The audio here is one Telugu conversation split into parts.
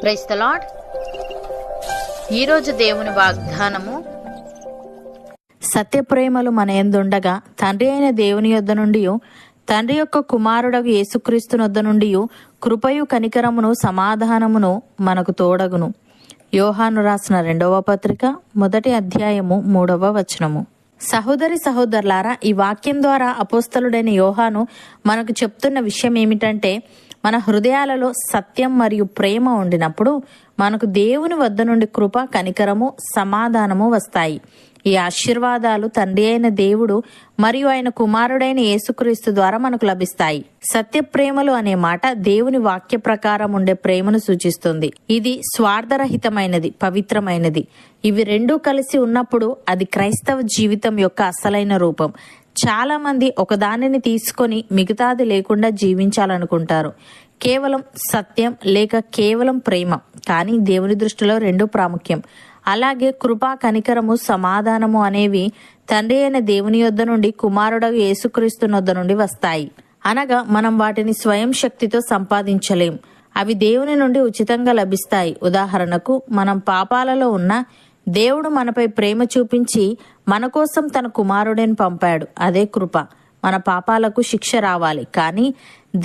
Praise the lord. ఈరోజు దేవుని వాగ్దానము, సత్యప్రేమలు మన యందుండగా తండ్రి అయిన దేవుని యొద్ద నుండి, తండ్రి యొక్క కుమారుడగు యేసుక్రీస్తు నొద్ద నుండి కృపయు కనికరమును సమాధానమును మనకు తోడగును. యోహాను రాసిన 2వ పత్రిక 1వ అధ్యాయము 3వ వచనము. సహోదరి సహోదరులారా, ఈ వాక్యం ద్వారా అపోస్తలుడైన యోహాను మనకు చెప్తున్న విషయం ఏమిటంటే, మన హృదయాలలో సత్యం మరియు ప్రేమ ఉండినప్పుడు మనకు దేవుని వద్ద నుండి కృప, కనికరము, సమాధానము వస్తాయి. ఈ ఆశీర్వాదాలు తండ్రి అయిన దేవుడు మరియు ఆయన కుమారుడైన యేసుక్రీస్తు ద్వారా మనకు లభిస్తాయి. సత్య ప్రేమలు అనే మాట దేవుని వాక్య ప్రకారం ఉండే ప్రేమను సూచిస్తుంది. ఇది స్వార్థరహితమైనది, పవిత్రమైనది. ఇవి రెండూ కలిసి ఉన్నప్పుడు అది క్రైస్తవ జీవితం యొక్క అసలైన రూపం. చాలా మంది ఒకదానిని తీసుకొని మిగతాది లేకుండా జీవించాలనుకుంటారు. కేవలం సత్యం లేక కేవలం ప్రేమ, కానీ దేవుని దృష్టిలో రెండు ప్రాముఖ్యం. అలాగే కృపా, కనికరము, సమాధానము అనేవి తండ్రి అయిన దేవుని యొద్ద నుండి, కుమారుడగు యేసుక్రీస్తు నొద్ద నుండి వస్తాయి. అనగా మనం వాటిని స్వయం శక్తితో సంపాదించలేం. అవి దేవుని నుండి ఉచితంగా లభిస్తాయి. ఉదాహరణకు, మనం పాపాలలో ఉన్న దేవుడు మనపై ప్రేమ చూపించి మన కోసం తన కుమారుడిని పంపాడు. అదే కృప. మన పాపాలకు శిక్ష రావాలి, కానీ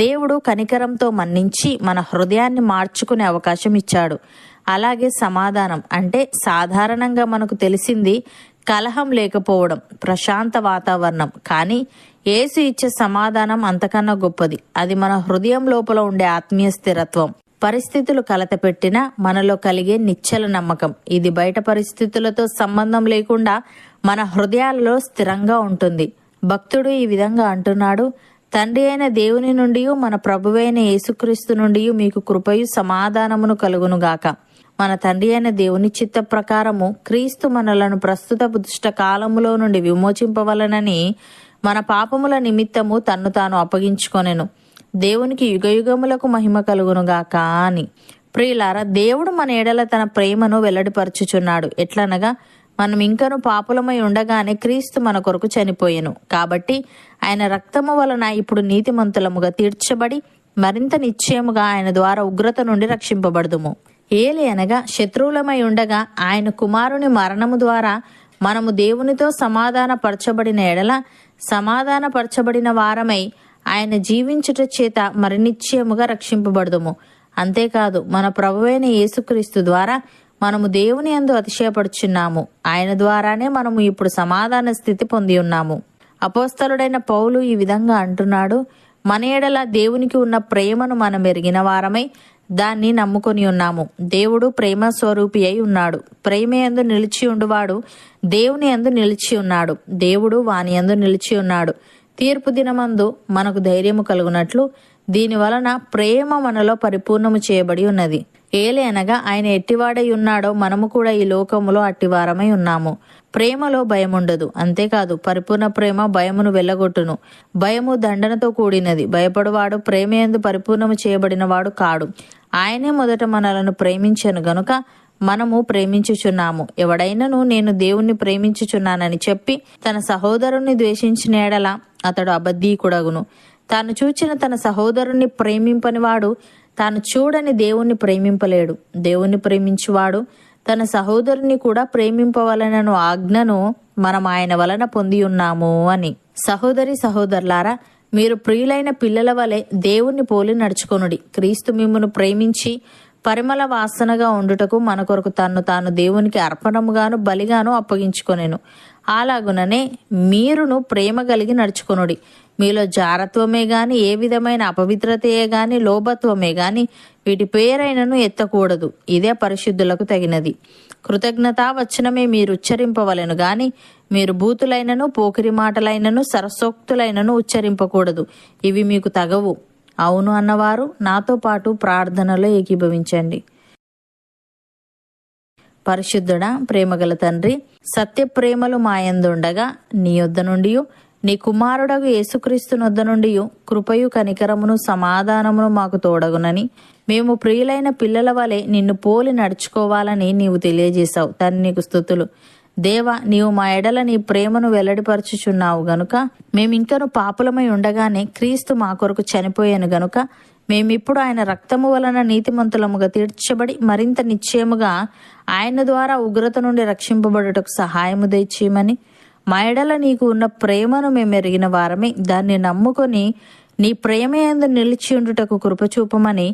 దేవుడు కనికరంతో మన్నించి మన హృదయాన్ని మార్చుకునే అవకాశం ఇచ్చాడు. అలాగే సమాధానం అంటే సాధారణంగా మనకు తెలిసింది కలహం లేకపోవడం, ప్రశాంత వాతావరణం. కానీ యేసు ఇచ్చే సమాధానం అంతకన్నా గొప్పది. అది మన హృదయం లోపల ఉండే ఆత్మీయ స్థిరత్వం. పరిస్థితులు కలతపెట్టినా మనలో కలిగే నిశ్చల నమ్మకం. ఇది బయట పరిస్థితులతో సంబంధం లేకుండా మన హృదయాలలో స్థిరంగా ఉంటుంది. భక్తుడు ఈ విధంగా అంటున్నాడు, తండ్రి అయిన దేవుని నుండి, మన ప్రభువైన యేసుక్రీస్తు నుండి మీకు కృపయు సమాధానమును కలుగునుగాక. మన తండ్రి అయిన దేవుని చిత్త ప్రకారము క్రీస్తు మనలను ప్రస్తుత దుష్ట కాలములో నుండి విమోచింపవలనని మన పాపముల నిమిత్తము తన్ను తాను అప్పగించుకొనెను. దేవునికి యుగయుగములకు మహిమ కలుగునుగాక అని. ప్రియులారా, దేవుడు మన ఎడల తన ప్రేమను వెల్లడిపరచుచున్నాడు. ఎట్లనగా, మనం ఇంకను పాపులమై ఉండగానే క్రీస్తు మన కొరకు చనిపోయెను. కాబట్టి ఆయన రక్తము వలన ఇప్పుడు నీతిమంతులముగా తీర్చబడి మరింత నిశ్చయముగా ఆయన ద్వారా ఉగ్రత నుండి రక్షింపబడుదుము. ఏలి అనగా, శత్రువులమై ఉండగా ఆయన కుమారుని మరణము ద్వారా మనము దేవునితో సమాధాన పరచబడిన ఎడల సమాధాన పరచబడిన వారమై ఆయన జీవించుట చేత మరి నిశ్చయముగా రక్షింపబడుదుము. అంతేకాదు, మన ప్రభువైన యేసుక్రీస్తు ద్వారా మనము దేవుని యందు అతిశయపడుచున్నాము. ఆయన ద్వారానే మనము ఇప్పుడు సమాధాన స్థితి పొంది ఉన్నాము. అపోస్తలుడైన పౌలు ఈ విధంగా అంటున్నాడు, మన ఎడల దేవునికి ఉన్న ప్రేమను మనం ఎరిగిన వారమై దాన్ని నమ్ముకొని ఉన్నాము. దేవుడు ప్రేమ స్వరూపి అయి ఉన్నాడు. ప్రేమ యందు నిలిచి ఉండువాడు దేవుని యందు నిలిచి ఉన్నాడు, దేవుడు వాని యందు నిలిచి ఉన్నాడు. తీర్పు దినమందు మనకు ధైర్యము కలుగునట్లు దీని వలన ప్రేమ మనలో పరిపూర్ణము చేయబడి ఉన్నది. ఏలే అనగా, ఆయన ఎట్టివాడై ఉన్నాడో మనము కూడా ఈ లోకములో అట్టివారమై ఉన్నాము. ప్రేమలో భయం ఉండదు. అంతేకాదు, పరిపూర్ణ ప్రేమ భయమును వెళ్ళగొట్టును. భయము దండనతో కూడినది. భయపడువాడు ప్రేమ యందు పరిపూర్ణము చేయబడిన వాడు కాడు. ఆయనే మొదట మనలను ప్రేమించెను గనుక మనము ప్రేమించుచున్నాము. ఎవడైనను నేను దేవుణ్ణి ప్రేమించుచున్నానని చెప్పి తన సహోదరుణ్ణి ద్వేషించిన ఎడల అతడు అబద్ధీకుడగును. తాను చూచిన తన సహోదరుణ్ణి ప్రేమింపని వాడు తాను చూడని దేవుణ్ణి ప్రేమింపలేడు. దేవుణ్ణి ప్రేమించువాడు తన సహోదరుని కూడా ప్రేమింపవలనను ఆజ్ఞను మనం ఆయన వలన పొంది ఉన్నాము అని. సహోదరి సహోదరులారా, మీరు ప్రియులైన పిల్లల వలె దేవుణ్ణి పోలి నడుచుకొనుడి. క్రీస్తు మిమ్మును ప్రేమించి పరిమళ వాసనగా ఉండుటకు మన కొరకు తన్ను తాను దేవునికి అర్పణముగాను బలిగాను అప్పగించుకొనెను. అలాగుననే మీరును ప్రేమ కలిగి నడుచుకొనుడి. మీలో జారత్వమే గాని, ఏ విధమైన అపవిత్రతయే గాని, లోభత్వమే గాని వీటి పేరైనను ఎత్తకూడదు. ఇదే పరిశుద్ధులకు తగినది. కృతజ్ఞతా వచనమే మీరు ఉచ్చరింపవలెను గాని మీరు బూతులైనను, పోకిరి మాటలైనను, సరసోక్తులైనను ఉచ్చరింపకూడదు. ఇవి మీకు తగవు. అవును అన్నవారు నాతో పాటు ప్రార్థనలో ఏకీభవించండి. పరిశుద్ధుడా, ప్రేమగల తండ్రి, సత్య ప్రేమలు మాయందుండగా నీ యొద్ద నుండి, నీ కుమారుడగు యేసుక్రీస్తు నొద్ద నుండి కృపయు కనికరమును సమాధానమును మాకు తోడగునని మేము ప్రియులైన పిల్లల వలె నిన్ను పోలి నడుచుకోవాలని నీవు తెలియజేశావు. తండ్రి, నీకు స్తుతులు. దేవా, నీవు మా ఎడల నీ ప్రేమను వెల్లడిపరచుచున్నావు గనుక మేమింకను పాపులమై ఉండగానే క్రీస్తు మా కొరకు చనిపోయాను గనుక మేమిప్పుడు ఆయన రక్తము వలన నీతిమంతులముగా తీర్చబడి మరింత నిశ్చయముగా ఆయన ద్వారా ఉగ్రత నుండి రక్షింపబడుటకు సహాయము దయచేయమని, మా ఎడల నీకు ఉన్న ప్రేమను మేము ఎరిగిన వారమే దాన్ని నమ్ముకొని నీ ప్రేమయందు నిలిచి ఉండుటకు కృప చూపమని,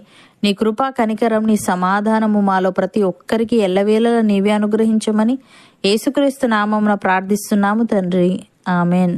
నీ కృపా కనికరం నీ సమాధానము మాలో ప్రతి ఒక్కరికి ఎల్లవేళలా నీవే అనుగ్రహించమని యేసుక్రీస్తు నామమున ప్రార్థిస్తున్నాము తండ్రి. ఆమెన్.